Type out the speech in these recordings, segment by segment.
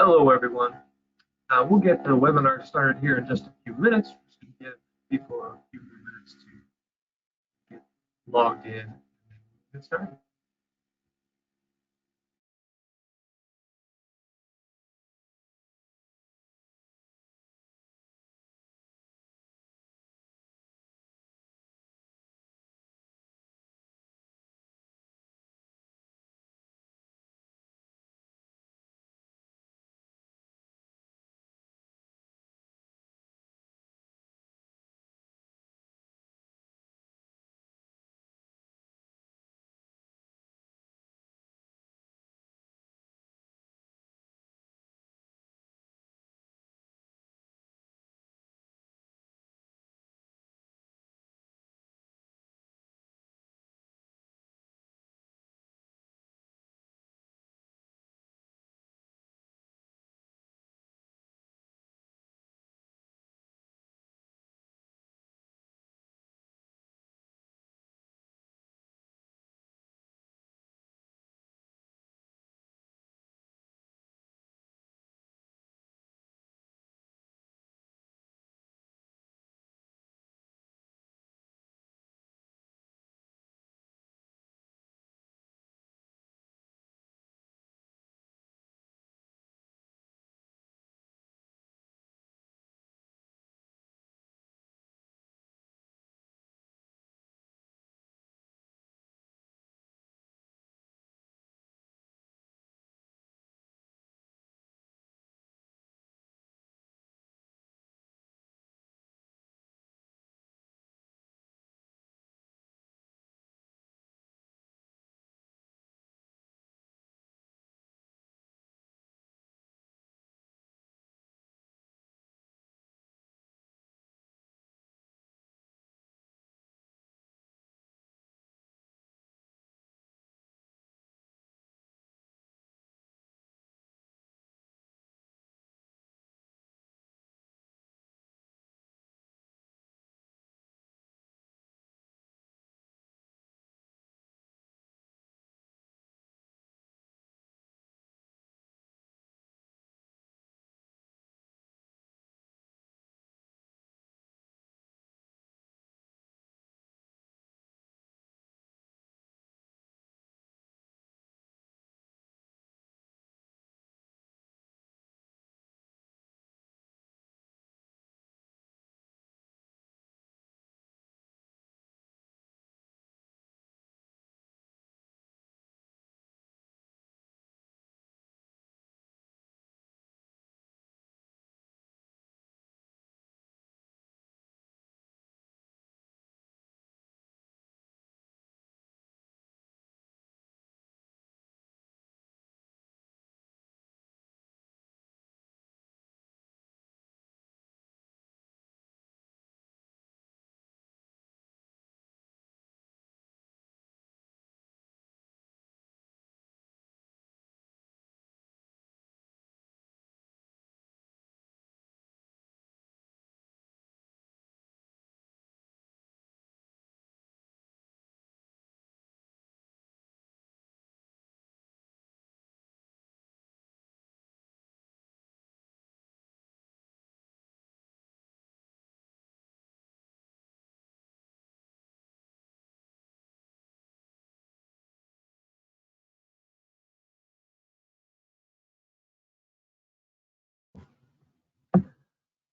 Hello, everyone. We'll get the webinar started here in just a few minutes. Just going to give people a few more minutes to get logged in and get started.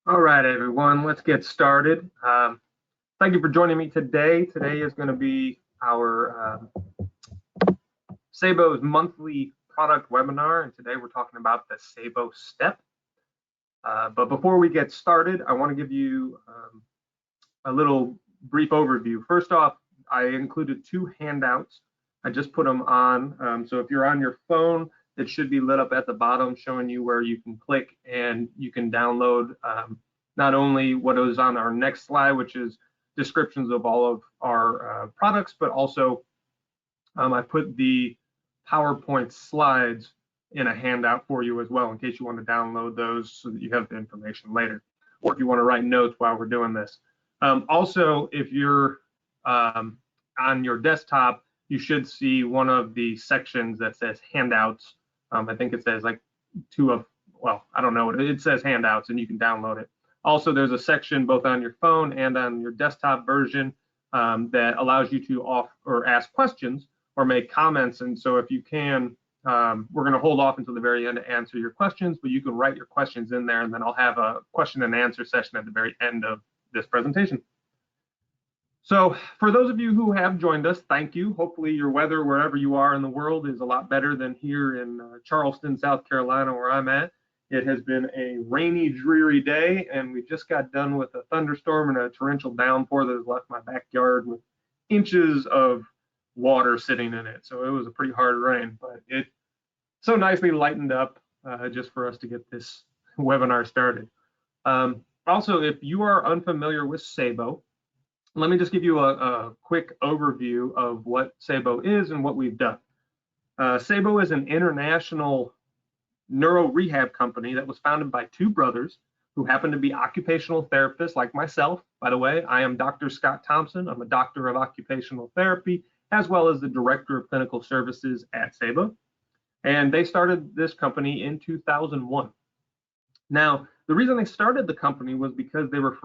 All right, everyone, let's get started. Thank you for joining me today. Today is going to be our Saebo's monthly product webinar, and today we're talking about the SaeboStep. But before we get started, I want to give you a little brief overview. First off, I included two handouts. I just put them on. So if you're on your phone, it should be lit up at the bottom showing you where you can click and you can download not only what is on our next slide, which is descriptions of all of our products, but also I put the PowerPoint slides in a handout for you as well in case you want to download those so that you have the information later, or if you want to write notes while we're doing this. Also, if you're on your desktop, you should see one of the sections that says handouts. I think it says like 2 of well, I don't know, it says handouts and you can download it. Also, there's a section both on your phone and on your desktop version that allows you to ask questions or make comments. And so if you can, we're going to hold off until the very end to answer your questions, but you can write your questions in there, and then I'll have a question and answer session at the very end of this presentation. So for those of you who have joined us, thank you. Hopefully your weather wherever you are in the world is a lot better than here in Charleston, South Carolina, where I'm at. It has been a rainy, dreary day, and we just got done with a thunderstorm and a torrential downpour that has left my backyard with inches of water sitting in it. So it was a pretty hard rain, but it so nicely lightened up just for us to get this webinar started. Also, if you are unfamiliar with Saebo, let me just give you a quick overview of what Saebo is and what we've done. Saebo is an international neuro rehab company that was founded by two brothers who happen to be occupational therapists like myself. By the way, I am Dr. Scott Thompson. I'm a doctor of occupational therapy, as well as the director of clinical services at Saebo. And they started this company in 2001. Now, the reason they started the company was because they were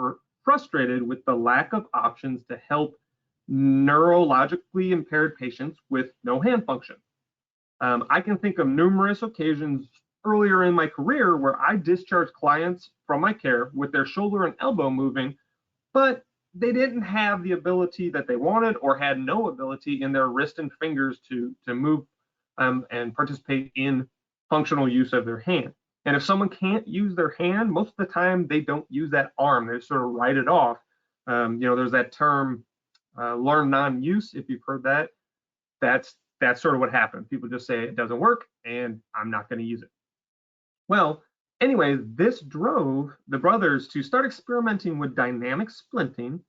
frustrated with the lack of options to help neurologically impaired patients with no hand function. I can think of numerous occasions earlier in my career where I discharged clients from my care with their shoulder and elbow moving, but they didn't have the ability that they wanted or had no ability in their wrist and fingers to move and participate in functional use of their hand. And if someone can't use their hand, most of the time they don't use that arm. They sort of write it off. You know, there's that term, learn non-use, if you've heard that. That's sort of what happened. People just say it doesn't work and I'm not going to use it. Well, anyways, this drove the brothers to start experimenting with dynamic splinting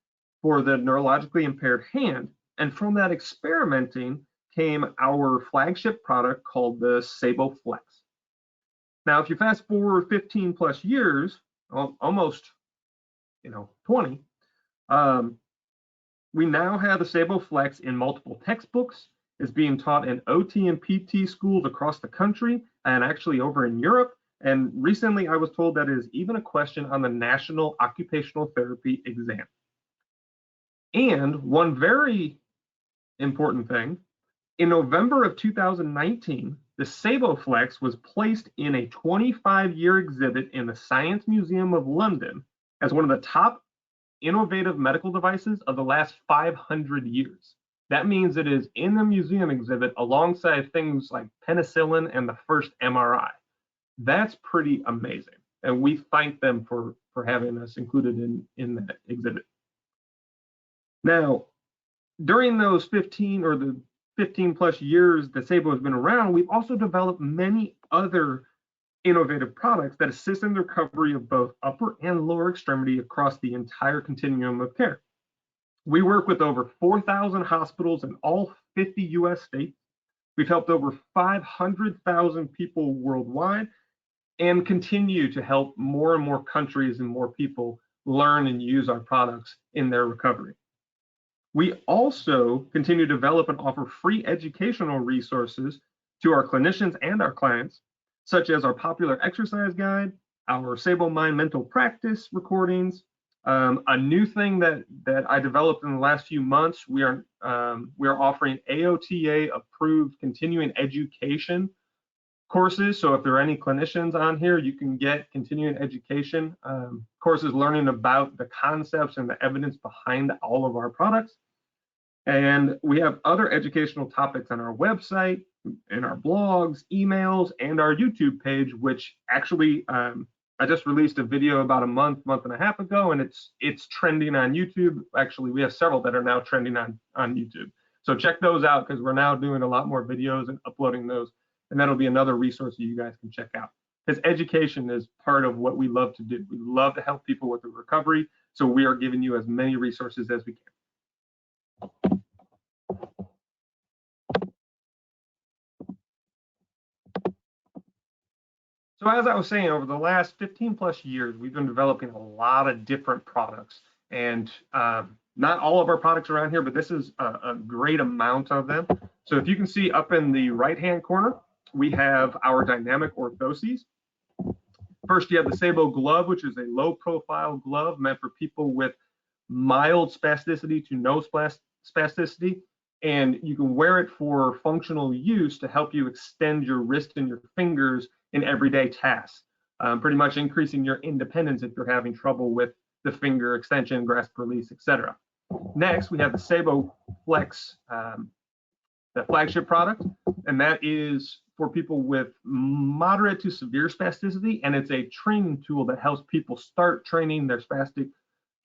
for the neurologically impaired hand. And from that experimenting came our flagship product called the Saebo Flex. Now, if you fast forward 15 plus years, almost 20, we now have the Saebo Flex in multiple textbooks. It's being taught in OT and PT schools across the country and actually over in Europe. And recently I was told that it is even a question on the National Occupational Therapy exam. And one very important thing, in November of 2019, the Saebo Flex was placed in a 25-year exhibit in the Science Museum of London as one of the top innovative medical devices of the last 500 years. That means it is in the museum exhibit alongside things like penicillin and the first MRI. That's pretty amazing. And we thank them for having us included in that exhibit. Now, during those 15 plus years that Saebo has been around, we've also developed many other innovative products that assist in the recovery of both upper and lower extremity across the entire continuum of care. We work with over 4,000 hospitals in all 50 US states. We've helped over 500,000 people worldwide and continue to help more and more countries and more people learn and use our products in their recovery. We also continue to develop and offer free educational resources to our clinicians and our clients, such as our popular exercise guide, our Saebo Mind mental practice recordings. A new thing that I developed in the last few months, we are offering AOTA approved continuing education courses. So if there are any clinicians on here, you can get continuing education courses learning about the concepts and the evidence behind all of our products. And we have other educational topics on our website, in our blogs, emails, and our YouTube page, which actually I just released a video about a month and a half ago, and it's trending on YouTube. Actually, we have several that are now trending on YouTube. So check those out because we're now doing a lot more videos and uploading those. And that'll be another resource that you guys can check out. Because education is part of what we love to do. We love to help people with the recovery. So we are giving you as many resources as we can. So as I was saying, over the last 15 plus years, we've been developing a lot of different products. And not all of our products are on here, but this is a great amount of them. So if you can see up in the right-hand corner, we have our dynamic orthoses. First, you have the Saebo glove, which is a low-profile glove meant for people with mild spasticity to no spasticity, and you can wear it for functional use to help you extend your wrist and your fingers in everyday tasks, pretty much increasing your independence if you're having trouble with the finger extension, grasp release, etc. Next, we have the Saebo Flex, the flagship product, and that is for people with moderate to severe spasticity, and it's a training tool that helps people start training their spastic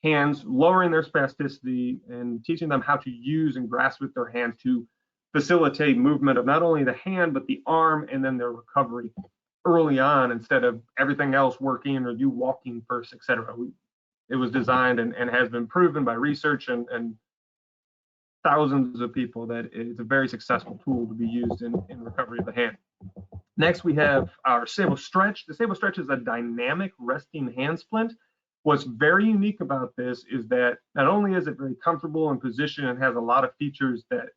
hands, lowering their spasticity, and teaching them how to use and grasp with their hands to facilitate movement of not only the hand, but the arm, and then their recovery early on, instead of everything else working or you walking first, etc. It was designed and has been proven by research and thousands of people that it's a very successful tool to be used in recovery of the hand. Next, we have our SaeboStretch. The SaeboStretch is a dynamic resting hand splint. What's very unique about this is that not only is it very comfortable in position and has a lot of features that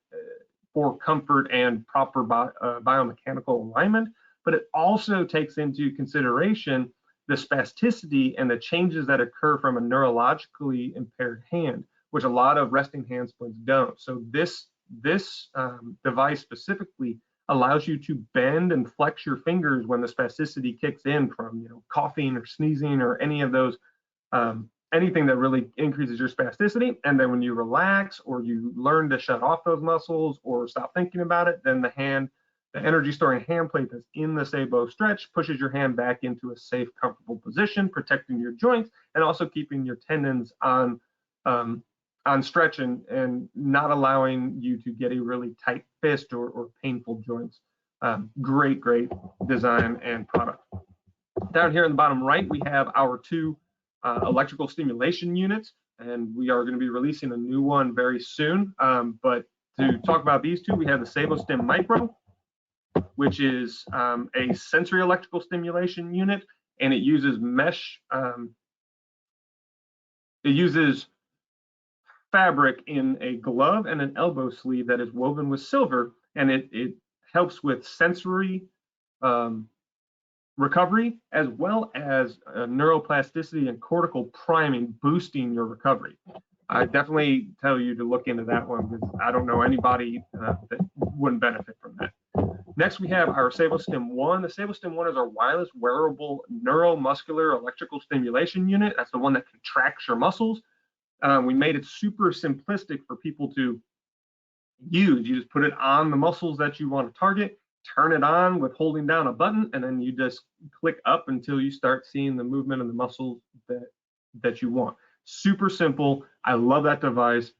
for comfort and proper biomechanical alignment, but it also takes into consideration the spasticity and the changes that occur from a neurologically impaired hand, which a lot of resting hand splints don't. So this device specifically allows you to bend and flex your fingers when the spasticity kicks in from coughing or sneezing or any of those anything that really increases your spasticity. And then when you relax or you learn to shut off those muscles or stop thinking about it, then the energy storing hand plate that's in the SaeboStretch pushes your hand back into a safe, comfortable position, protecting your joints and also keeping your tendons on stretch and not allowing you to get a really tight fist or painful joints. Great design and product. Down here in the bottom right, we have our two electrical stimulation units, and we are going to be releasing a new one very soon. But to talk about these two, we have the SaeboStem Micro, which is a sensory electrical stimulation unit, and it uses mesh. It uses fabric in a glove and an elbow sleeve that is woven with silver, and it helps with sensory recovery as well as neuroplasticity and cortical priming, boosting your recovery. I definitely tell you to look into that one because I don't know anybody that wouldn't benefit from that. Next, we have our SaeboStem 1. The SaeboStem 1 is our wireless wearable neuromuscular electrical stimulation unit. That's the one that contracts your muscles. We made it super simplistic for people to use. You just put it on the muscles that you want to target, turn it on with holding down a button, and then you just click up until you start seeing the movement of the muscles that you want. Super simple. I love that device.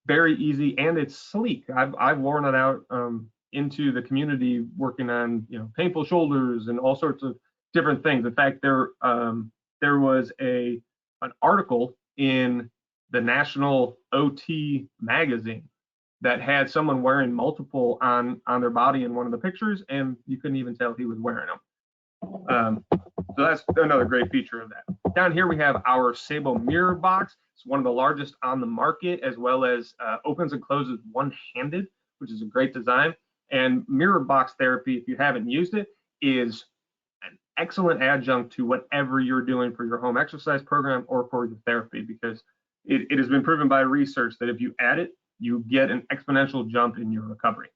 Very easy, and it's sleek. I've worn it out into the community working on painful shoulders and all sorts of different things. In fact, there was an article in the National OT magazine that had someone wearing multiple on their body in one of the pictures, and you couldn't even tell he was wearing them. So that's another great feature of that. Down here we have our Saebo mirror box. It's one of the largest on the market, as well as opens and closes one-handed, which is a great design. And mirror box therapy, if you haven't used it, is an excellent adjunct to whatever you're doing for your home exercise program or for your therapy, because it has been proven by research that if you add it, you get an exponential jump in your recovery.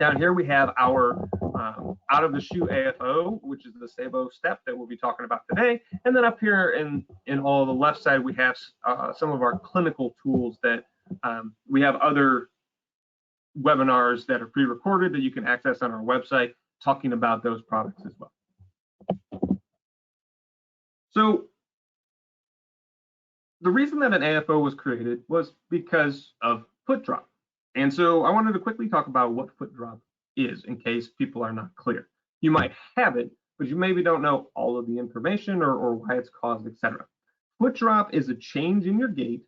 Down here we have our out of the shoe AFO, which is the SaeboStep that we'll be talking about today. And then up here in all the left side, we have some of our clinical tools that we have other webinars that are pre-recorded that you can access on our website talking about those products as well. So the reason that an AFO was created was because of foot drop. And so I wanted to quickly talk about what foot drop is in case people are not clear. You might have it, but you maybe don't know all of the information or why it's caused, etc. Foot drop is a change in your gait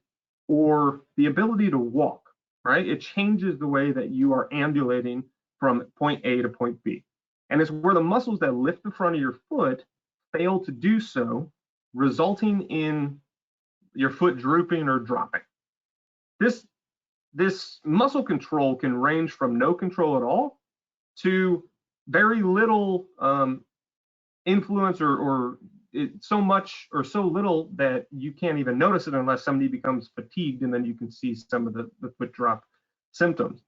or the ability to walk, right? It changes the way that you are ambulating from point A to point B. And it's where the muscles that lift the front of your foot fail to do so, resulting in your foot drooping or dropping. This muscle control can range from no control at all to very little influence or so much or so little that you can't even notice it unless somebody becomes fatigued, and then you can see some of the foot drop symptoms.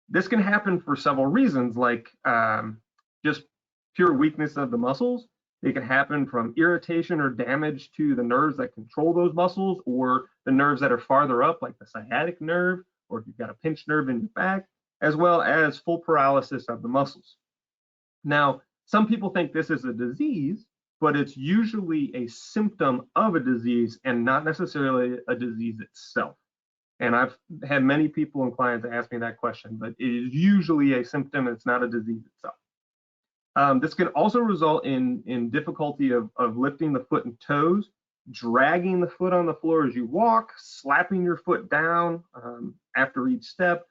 This can happen for several reasons, like just pure weakness of the muscles. It can happen from irritation or damage to the nerves that control those muscles, or the nerves that are farther up, like the sciatic nerve, or if you've got a pinched nerve in your back, as well as full paralysis of the muscles. Now, some people think this is a disease, but it's usually a symptom of a disease and not necessarily a disease itself. And I've had many people and clients ask me that question, but it is usually a symptom, it's not a disease itself. This can also result in difficulty of lifting the foot and toes, dragging the foot on the floor as you walk, slapping your foot down after each step,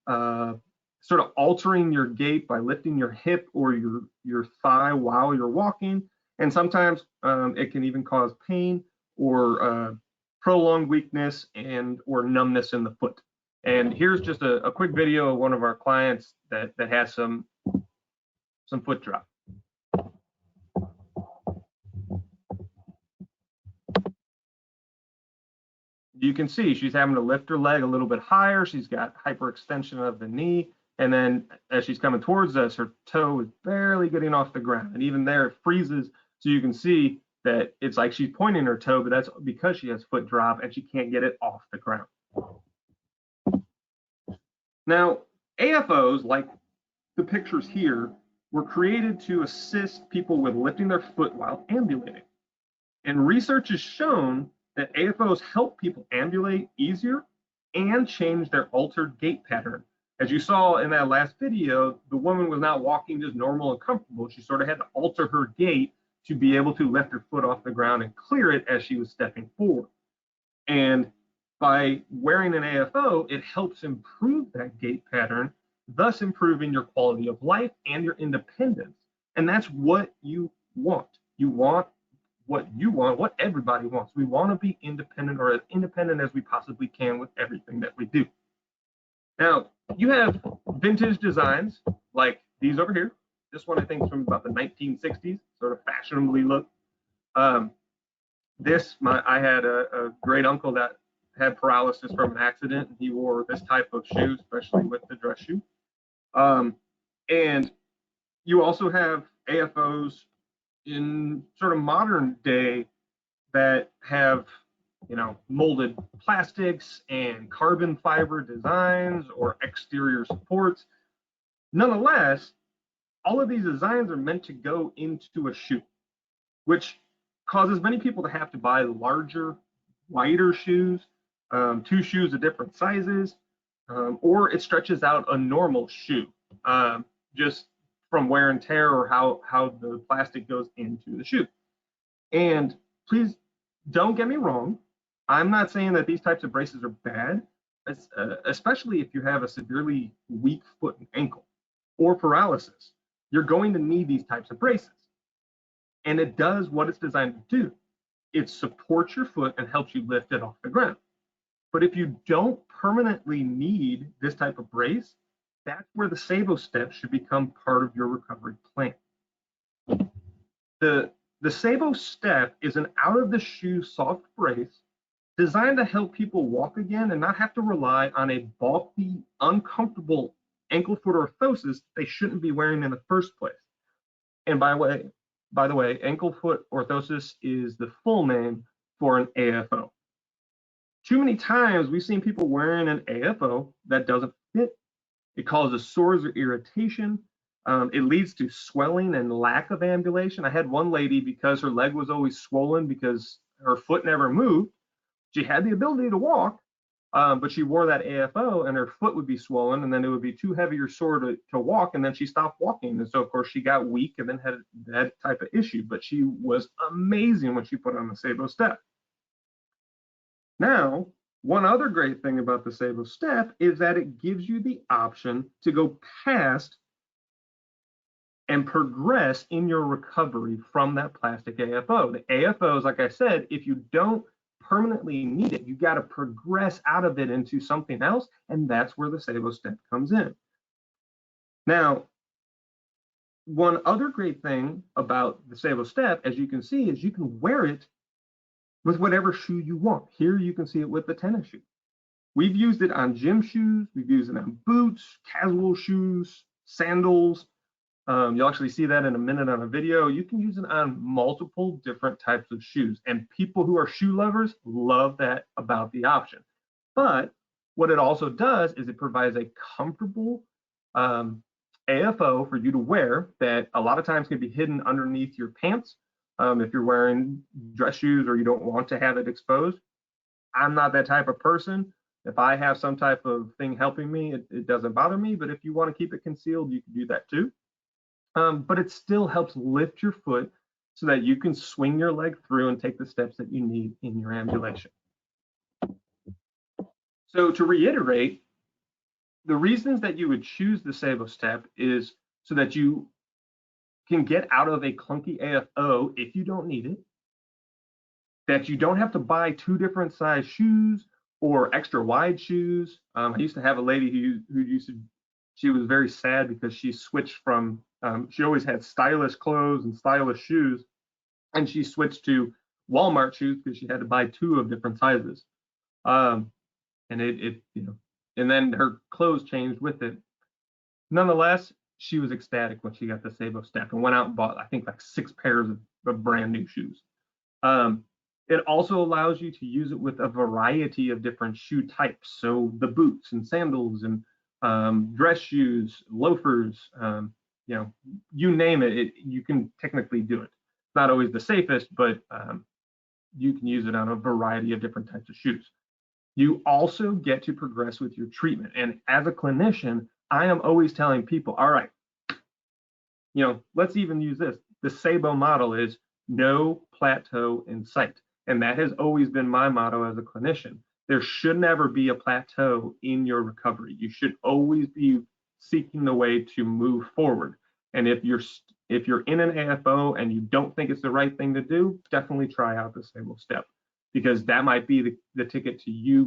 sort of altering your gait by lifting your hip or your thigh while you're walking. And sometimes it can even cause pain or prolonged weakness and or numbness in the foot. And here's just a quick video of one of our clients that has some foot drop. You can see she's having to lift her leg a little bit higher. She's got hyperextension of the knee. And then as she's coming towards us, her toe is barely getting off the ground. And even there, it freezes. So you can see that it's like she's pointing her toe, but that's because she has foot drop and she can't get it off the ground. Now, AFOs, like the pictures here, were created to assist people with lifting their foot while ambulating. And research has shown that AFOs help people ambulate easier and change their altered gait pattern. As you saw in that last video, the woman was not walking just normal and comfortable. She sort of had to alter her gait to be able to lift her foot off the ground and clear it as she was stepping forward. And by wearing an AFO, it helps improve that gait pattern, thus improving your quality of life and your independence. And that's what you want. You want what you want, what everybody wants. We want to be independent, or as independent as we possibly can with everything that we do. Now, you have vintage designs like these over here. This one, I think, is from about the 1960s, sort of fashionably look. I had a great uncle that had paralysis from an accident, and he wore this type of shoe, especially with the dress shoe. And you also have AFOs in sort of modern day that have, molded plastics and carbon fiber designs or exterior supports. Nonetheless, all of these designs are meant to go into a shoe, which causes many people to have to buy larger, wider shoes, 2 shoes of different sizes, or it stretches out a normal shoe, just from wear and tear or how the plastic goes into the shoe. And please don't get me wrong, I'm not saying that these types of braces are bad, especially if you have a severely weak foot and ankle or paralysis. You're going to need these types of braces. And it does what it's designed to do. It supports your foot and helps you lift it off the ground. But if you don't permanently need this type of brace, that's where the SaeboStep should become part of your recovery plan. The SaeboStep is an out-of-the-shoe soft brace designed to help people walk again and not have to rely on a bulky, uncomfortable ankle-foot orthosis they shouldn't be wearing in the first place. And by the way, ankle-foot orthosis is the full name for an AFO. Too many times we've seen people wearing an AFO that doesn't fit. It causes sores or irritation. It leads to swelling and lack of ambulation. I had one lady, because her leg was always swollen because her foot never moved, she had the ability to walk, but she wore that AFO and her foot would be swollen, and then it would be too heavy or sore to walk, and then she stopped walking. And so, of course, she got weak and then had that type of issue. But she was amazing when she put on the SaeboStep. Now, one other great thing about the SaeboStep is that it gives you the option to go past and progress in your recovery from that plastic AFO. The AFOs, like I said, if you don't permanently need it, you got to progress out of it into something else, and that's where the SaeboStep comes in. Now, one other great thing about the SaeboStep, as you can see, is you can wear it with whatever shoe you want. Here you can see it with the tennis shoe. We've used it on gym shoes, we've used it on boots, casual shoes, sandals. You'll actually see that in a minute on a video. You can use it on multiple different types of shoes, and people who are shoe lovers love that about the option. But what it also does is it provides a comfortable AFO for you to wear that a lot of times can be hidden underneath your pants if you're wearing dress shoes or you don't want to have it exposed. I'm not that type of person. If I have some type of thing helping me, it doesn't bother me. But if you want to keep it concealed, you can do that too. But it still helps lift your foot so that you can swing your leg through and take the steps that you need in your ambulation. So to reiterate, the reasons that you would choose the SaeboStep is so that you can get out of a clunky AFO if you don't need it, that you don't have to buy 2 different size shoes or extra wide shoes. I used to have a lady she was very sad because she switched from, she always had stylish clothes and stylish shoes, and she switched to Walmart shoes because she had to buy 2 of different sizes. And and then her clothes changed with it. Nonetheless, she was ecstatic when she got the SaeboStep and went out and bought, I think, like 6 pairs of brand new shoes. It also allows you to use it with a variety of different shoe types. So the boots and sandals and dress shoes, loafers, you name it, you can technically do it. It's not always the safest, but you can use it on a variety of different types of shoes. You also get to progress with your treatment. And as a clinician, I am always telling people, all right, let's even use this. The Saebo model is no plateau in sight. And that has always been my motto as a clinician. There should never be a plateau in your recovery. You should always be seeking the way to move forward. And if you're in an AFO and you don't think it's the right thing to do, definitely try out the SaeboStep, because that might be the ticket to you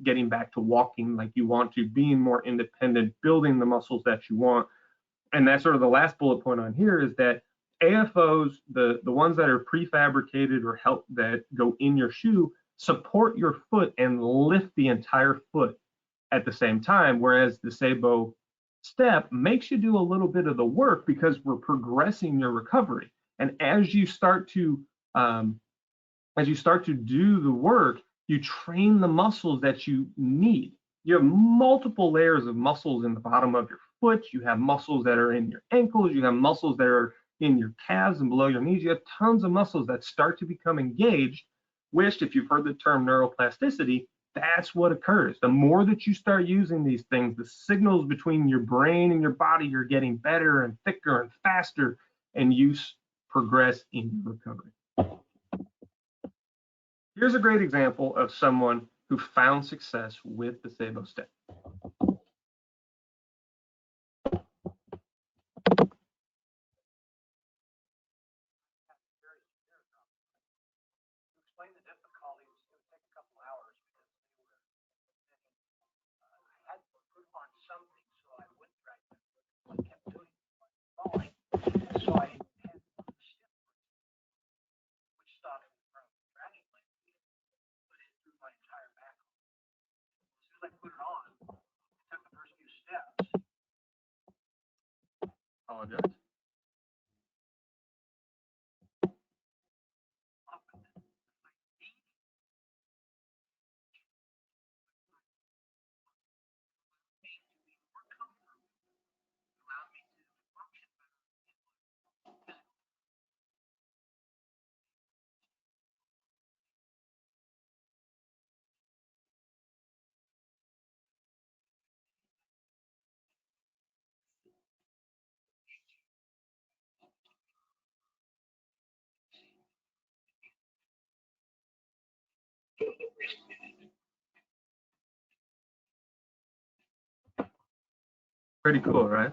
getting back to walking like you want to, being more independent, building the muscles that you want. And that's sort of the last bullet point on here, is that AFOs, the ones that are prefabricated or that go in your shoe, support your foot and lift the entire foot at the same time, whereas the SaeboStep makes you do a little bit of the work because we're progressing your recovery. And as you start to do the work, you train the muscles that you need. You have multiple layers of muscles in the bottom of your foot. You have muscles that are in your ankles. You have muscles that are in your calves and below your knees. You have tons of muscles that start to become engaged, which, if you've heard the term neuroplasticity, that's what occurs. The more that you start using these things, the signals between your brain and your body are getting better and thicker and faster, and you progress in your recovery. Here's a great example of someone who found success with the SaeboStep. Apologize. Pretty cool, right?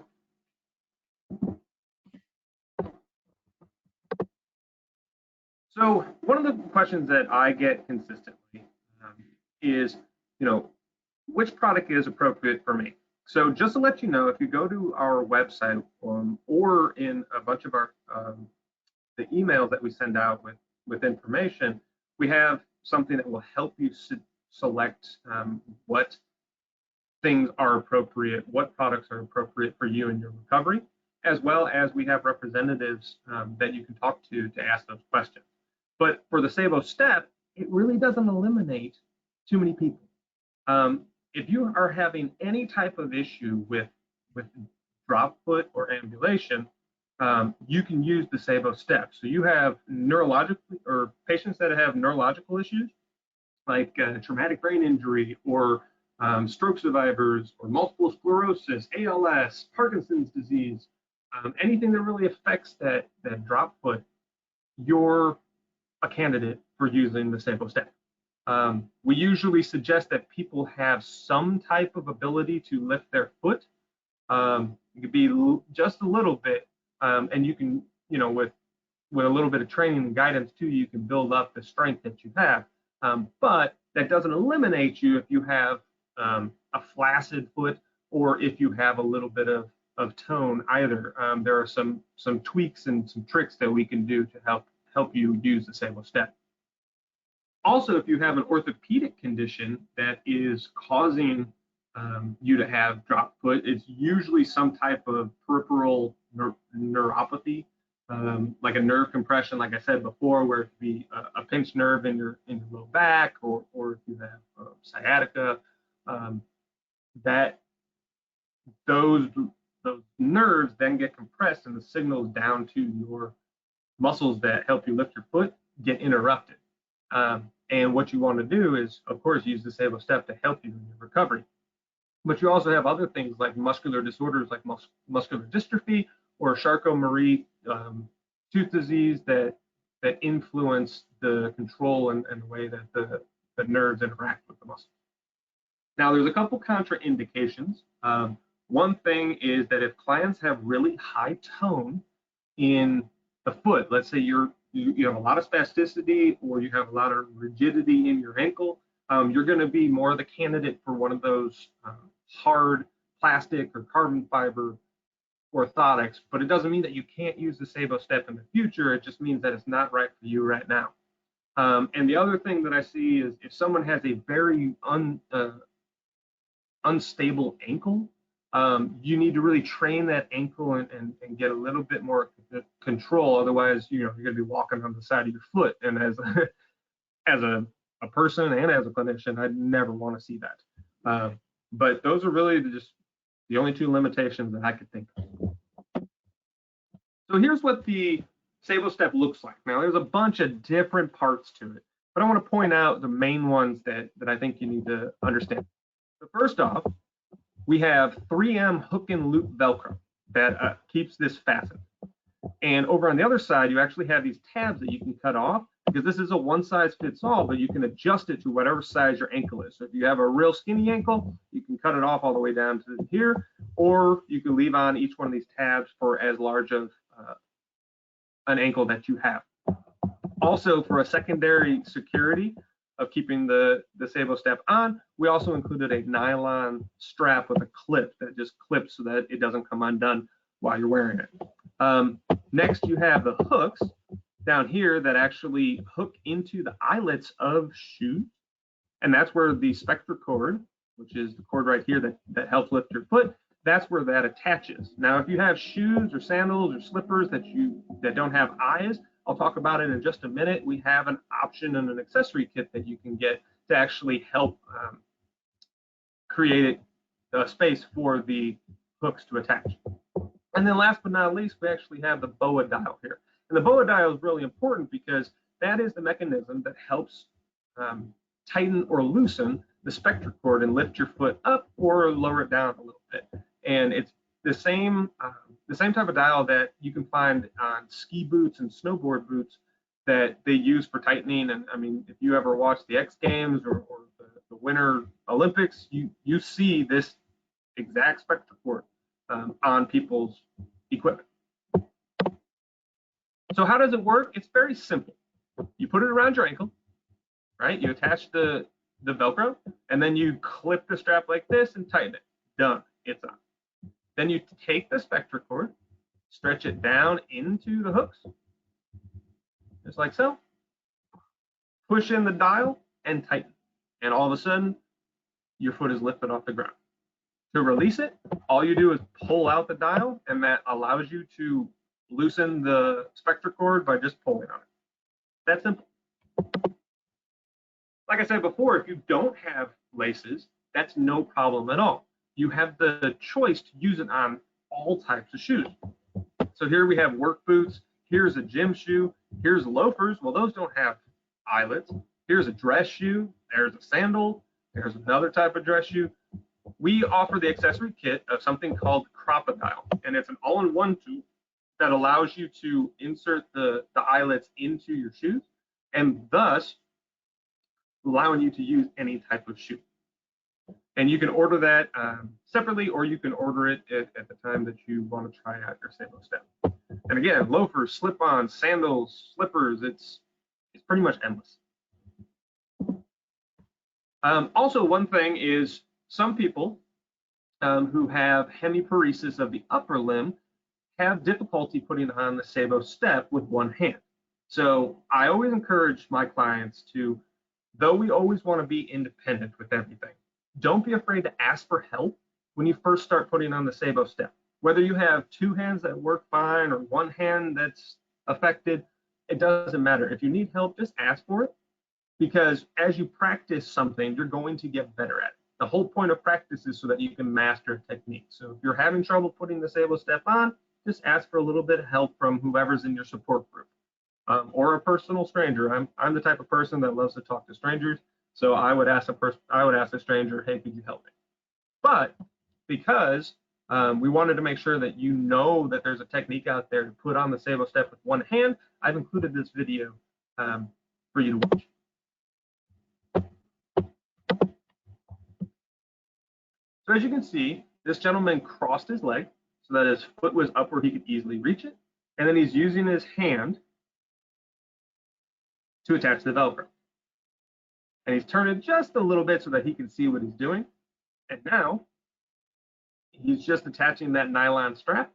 So one of the questions that I get consistently is, which product is appropriate for me? So just to let you know, if you go to our website or in a bunch of our the emails that we send out with information, we have something that will help you select what things are appropriate, what products are appropriate for you in your recovery, as well as we have representatives that you can talk to ask those questions. But for the SaeboStep, it really doesn't eliminate too many people. If you are having any type of issue with drop foot or ambulation, you can use the SaeboStep. So you have neurological or patients that have neurological issues like traumatic brain injury or stroke survivors or multiple sclerosis, ALS, Parkinson's disease, anything that really affects that drop foot, you're a candidate for using the SaeboStep. We usually suggest that people have some type of ability to lift their foot. It could be just a little bit, and you can, with a little bit of training and guidance too, you can build up the strength that you have. But that doesn't eliminate you if you have a flaccid foot or if you have a little bit of tone either. There are some tweaks and some tricks that we can do to help you use the SaeboStep. Also, if you have an orthopedic condition that is causing you to have drop foot, it's usually some type of peripheral neuropathy, like a nerve compression, like I said before, where it could be a pinched nerve in your low back, or if you have sciatica, that those nerves then get compressed and the signals down to your muscles that help you lift your foot get interrupted. And what you want to do is, of course, use the SaeboStep to help you in your recovery. But you also have other things like muscular disorders like muscular dystrophy or Charcot-Marie tooth disease that influence the control and the way that the nerves interact with the muscle. Now, there's a couple contraindications. One thing is that if clients have really high tone in the foot, let's say you have a lot of spasticity or you have a lot of rigidity in your ankle, you're going to be more the candidate for one of those hard plastic or carbon fiber orthotics. But it doesn't mean that you can't use the SaeboStep in the future. It just means that it's not right for you right now. And the other thing that I see is if someone has a very unstable ankle, you need to really train that ankle and get a little bit more control. Otherwise, you're going to be walking on the side of your foot. And as a person and as a clinician, I'd never want to see that. But those are really just the only two limitations that I could think of. So here's what the SaeboStep looks like. Now, there's a bunch of different parts to it, but I want to point out the main ones that I think you need to understand. So first off, we have 3M hook and loop Velcro that keeps this fastened. And over on the other side, you actually have these tabs that you can cut off, because this is a one size fits all, but you can adjust it to whatever size your ankle is. So if you have a real skinny ankle, you can cut it off all the way down to here, or you can leave on each one of these tabs for as large of an ankle that you have. Also, for a secondary security of keeping the SaeboStep on, we also included a nylon strap with a clip that just clips so that it doesn't come undone while you're wearing it. Next, you have the hooks down here that actually hook into the eyelets of shoes, and that's where the Spectra cord, which is the cord right here that helps lift your foot, that's where that attaches. Now, if you have shoes or sandals or slippers that don't have eyes, I'll talk about it in just a minute. We have an option and an accessory kit that you can get to actually help create a space for the hooks to attach. And then last but not least, we actually have the BOA dial here. And the BOA dial is really important because that is the mechanism that helps tighten or loosen the Spectra cord and lift your foot up or lower it down a little bit. And it's the same type of dial that you can find on ski boots and snowboard boots that they use for tightening. And I mean, if you ever watch the X Games or the Winter Olympics, you see this exact Spectra cord on people's equipment. So how does it work? It's very simple. You put it around your ankle, right? You attach the Velcro, and then you clip the strap like this and tighten it. Done. it's on. Then you take the spectra cord, stretch it down into the hooks, just like so. Push in the dial and tighten. And all of a sudden, your foot is lifted off the ground. To release it, all you do is pull out the dial, and that allows you to loosen the spectra cord by just pulling on it. That's simple. Like I said before, if you don't have laces, that's no problem at all. You have the choice to use it on all types of shoes. So here we have work boots, here's a gym shoe, here's loafers. Well, those don't have eyelets. Here's a dress shoe, there's a sandal, there's another type of dress shoe. We offer the accessory kit of something called Crocodile, and it's an all-in-one tool that allows you to insert the eyelets into your shoes, and thus allowing you to use any type of shoe. And you can order that separately, or you can order it at the time that you want to try out your SaeboStep. And again, loafers, slip-ons, sandals, slippers, it's pretty much endless. Also, one thing is some people who have hemiparesis of the upper limb have difficulty putting on the SaeboStep with one hand. So I always encourage my clients to, though we always want to be independent with everything, don't be afraid to ask for help when you first start putting on the SaeboStep. Whether you have two hands that work fine or one hand that's affected, it doesn't matter. If you need help, just ask for it, because as you practice something, you're going to get better at it. The whole point of practice is so that you can master a technique. So if you're having trouble putting the SaeboStep on, just ask for a little bit of help from whoever's in your support group, or a personal stranger. I'm the type of person that loves to talk to strangers, so I would ask a stranger, hey, could you help me? But because we wanted to make sure that you know that there's a technique out there to put on the SaeboStep with one hand, I've included this video for you to watch. So as you can see, this gentleman crossed his leg so that his foot was up where he could easily reach it, and then he's using his hand to attach the Velcro. And he's turned it just a little bit so that he can see what he's doing. And now he's just attaching that nylon strap,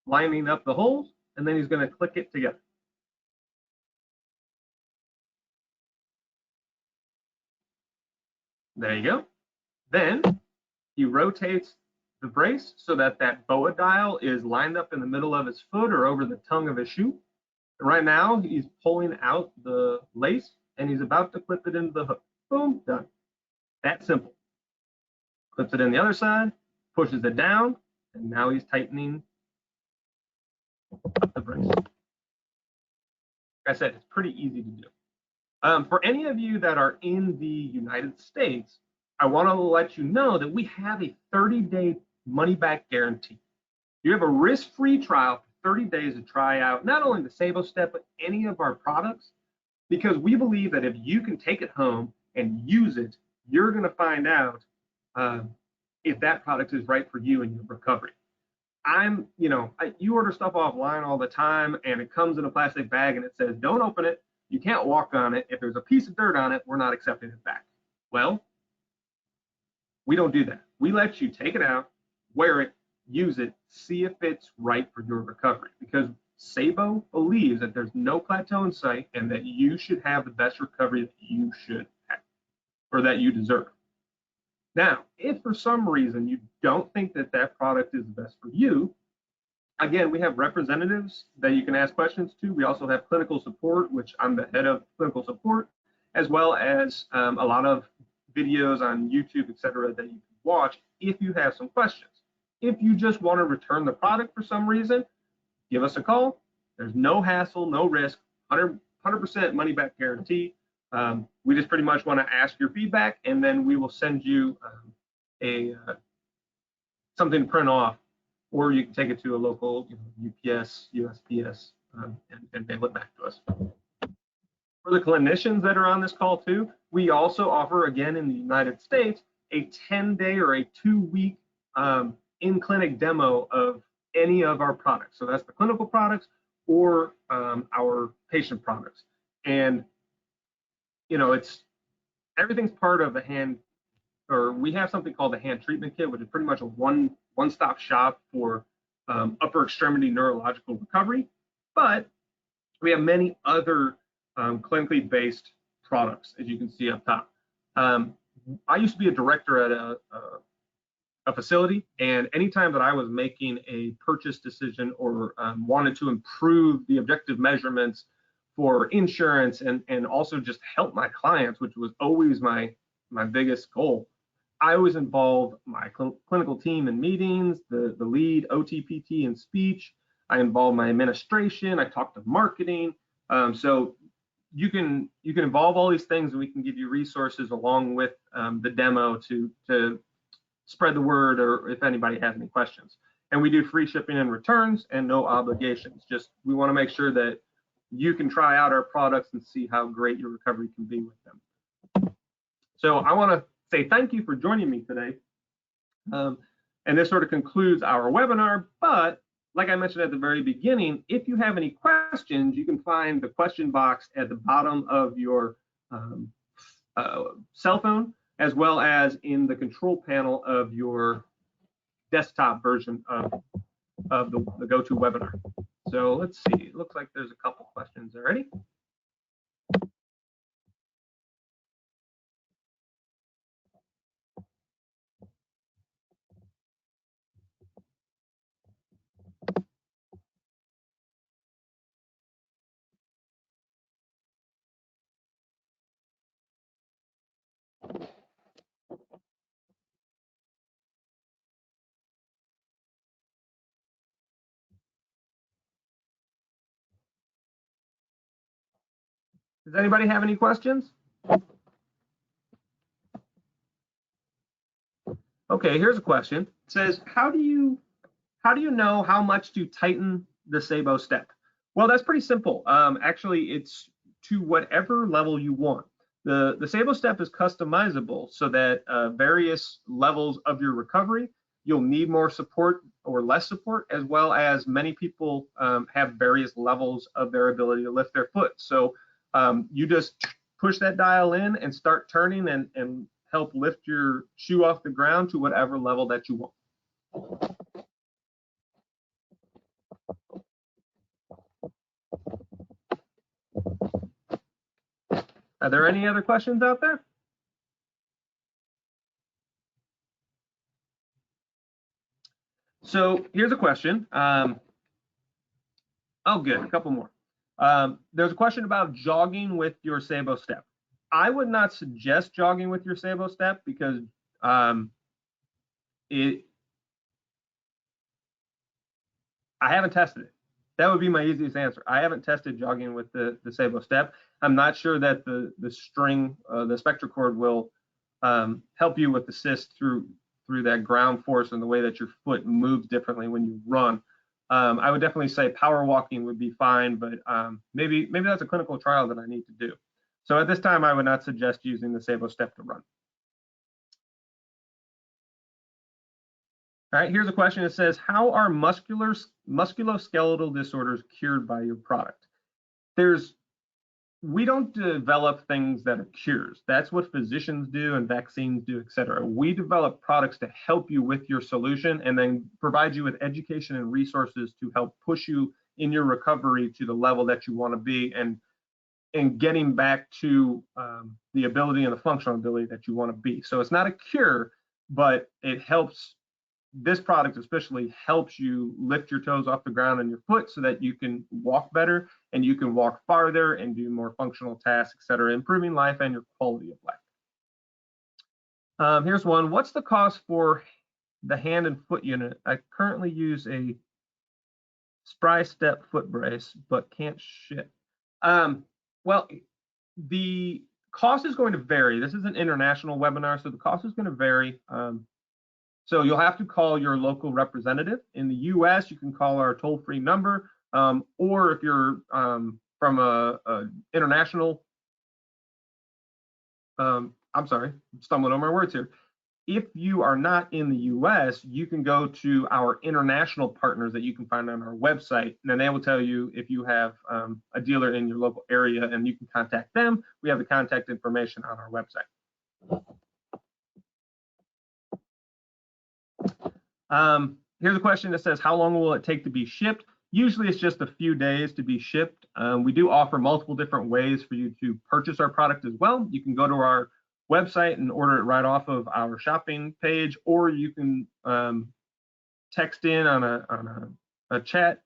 lining up the holes, and then he's going to click it together. There you go. Then he rotates the brace so that that BOA dial is lined up in the middle of his foot or over the tongue of his shoe. Right now, he's pulling out the lace, and he's about to clip it into the hook. Boom, done. That simple. Clips it in the other side, pushes it down, and now he's tightening up the brace. Like I said, it's pretty easy to do. For any of you that are in the United States, I want to let you know that we have a 30-day money-back guarantee. You have a risk-free trial for 30 days to try out not only the SaeboStep, but any of our products, because we believe that if you can take it home and use it, you're going to find out if that product is right for you in your recovery. You order stuff offline all the time, and it comes in a plastic bag, and it says, don't open it. You can't walk on it. If there's a piece of dirt on it, we're not accepting it back. Well, we don't do that. We let you take it out, wear it, use it, see if it's right for your recovery, because Saebo believes that there's no plateau in sight and that you should have the best recovery that you should have, or that you deserve. Now, if for some reason you don't think that that product is the best for you, again, we have representatives that you can ask questions to. We also have clinical support, which I'm the head of clinical support, as well as a lot of videos on YouTube, etc., that you can watch if you have some questions. If you just want to return the product for some reason, give us a call. There's no hassle, no risk, 100% money back guarantee. We just pretty much want to ask your feedback, and then we will send you something to print off, or you can take it to a local UPS, USPS, and mail it back to us. For the clinicians that are on this call too, we also offer, again, in the United States, a 10-day or a 2-week in-clinic demo of any of our products. So that's the clinical products or our patient products. And everything's part of the hand we have something called the hand treatment kit, which is pretty much a one-stop shop for upper extremity neurological recovery. But we have many other clinically based products, as you can see up top. I used to be a director at a facility, and anytime that I was making a purchase decision or wanted to improve the objective measurements for insurance and also just help my clients, which was always my biggest goal, I always involve my clinical team in meetings, the lead OTPT in speech. I involve my administration. I talk to marketing. So you can involve all these things, and we can give you resources along with the demo to spread the word, or if anybody has any questions. And we do free shipping and returns and no obligations. Just we want to make sure that you can try out our products and see how great your recovery can be with them. So I want to say thank you for joining me today. And this sort of concludes our webinar, but like I mentioned at the very beginning, if you have any questions, you can find the question box at the bottom of your cell phone, as well as in the control panel of your desktop version of the GoToWebinar. So let's see, it looks like there's a couple questions already. Does anybody have any questions? Okay, here's a question. It says, how do you know how much to tighten the SaeboStep? Well, that's pretty simple. Actually, it's to whatever level you want. The SaeboStep is customizable so that various levels of your recovery, you'll need more support or less support, as well as many people have various levels of their ability to lift their foot. So you just push that dial in and start turning and help lift your shoe off the ground to whatever level that you want. Are there any other questions out there? So here's a question. Oh, good, a couple more. There's a question about jogging with your SaeboStep. I would not suggest jogging with your SaeboStep because I haven't tested it. That would be my easiest answer. I haven't tested jogging with the SaeboStep. I'm not sure that the string, the SpectraCord will help you with the cyst through that ground force and the way that your foot moves differently when you run. I would definitely say power walking would be fine, but maybe that's a clinical trial that I need to do. So at this time, I would not suggest using the SaeboStep to run. All right, here's a question that says, how are musculoskeletal disorders cured by your product? We don't develop things that are cures. That's what physicians do and vaccines do, et cetera. We develop products to help you with your solution and then provide you with education and resources to help push you in your recovery to the level that you want to be and getting back to the ability and the functional ability that you want to be. So it's not a cure, but it helps. This product especially helps you lift your toes off the ground and your foot so that you can walk better and you can walk farther and do more functional tasks, et cetera, improving life and your quality of life. Here's one. What's the cost for the hand and foot unit? I currently use a SaeboStep foot brace, but can't ship. Well, the cost is going to vary. This is an international webinar, so the cost is going to vary. So you'll have to call your local representative. In the US, you can call our toll-free number, or if you're from a international, I'm sorry, I'm stumbling over my words here. If you are not in the US, you can go to our international partners that you can find on our website, and then they will tell you if you have a dealer in your local area, and you can contact them. We have the contact information on our website. Here's a question that says, how long will it take to be shipped? Usually it's just a few days to be shipped. We do offer multiple different ways for you to purchase our product as well. You can go to our website and order it right off of our shopping page, or you can text in on a chat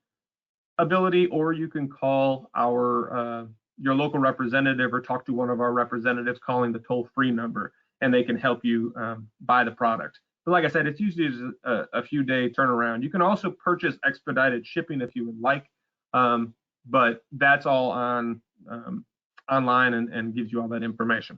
ability, or you can call your local representative or talk to one of our representatives calling the toll-free number, and they can help you buy the product. But like I said, it's usually just a few day turnaround. You can also purchase expedited shipping if you would like, but that's all on online and gives you all that information.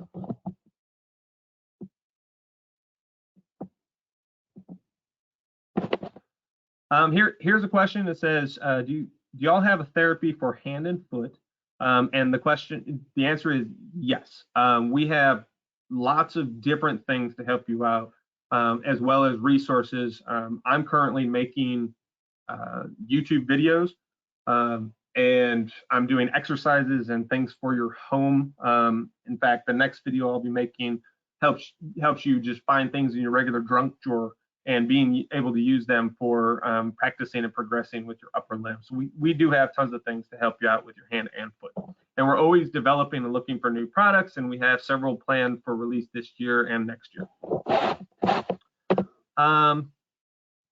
Here's a question that says, do y'all have a therapy for hand and foot? And the answer is yes. We have lots of different things to help you out, as well as resources. I'm currently making YouTube videos, and I'm doing exercises and things for your home. In fact, the next video I'll be making helps you just find things in your regular junk drawer and being able to use them for practicing and progressing with your upper limbs. We do have tons of things to help you out with your hand and foot. And we're always developing and looking for new products, and we have several planned for release this year and next year. I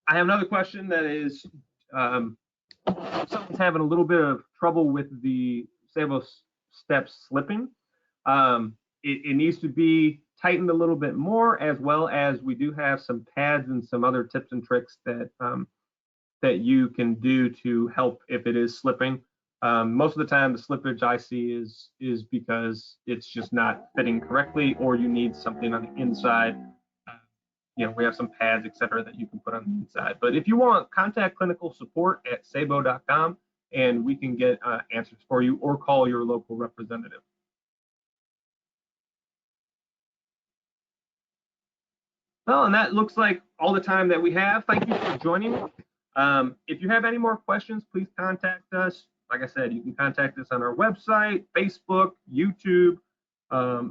have another question that is, someone's having a little bit of trouble with the SaeboStep slipping. It needs to be tightened a little bit more, as well as we do have some pads and some other tips and tricks that that you can do to help if it is slipping. Most of the time, the slippage I see is because it's just not fitting correctly, or you need something on the inside. We have some pads, etc., that you can put on the inside. But if you want, contact clinical support at Saebo.com, and we can get answers for you, or call your local representative. Well, and that looks like all the time that we have. Thank you for joining me. If you have any more questions, please contact us. Like I said, you can contact us on our website, Facebook, YouTube,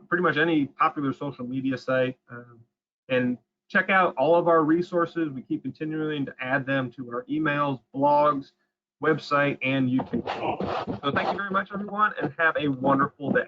pretty much any popular social media site. And check out all of our resources. We keep continuing to add them to our emails, blogs, website, and YouTube. So thank you very much, everyone, and have a wonderful day.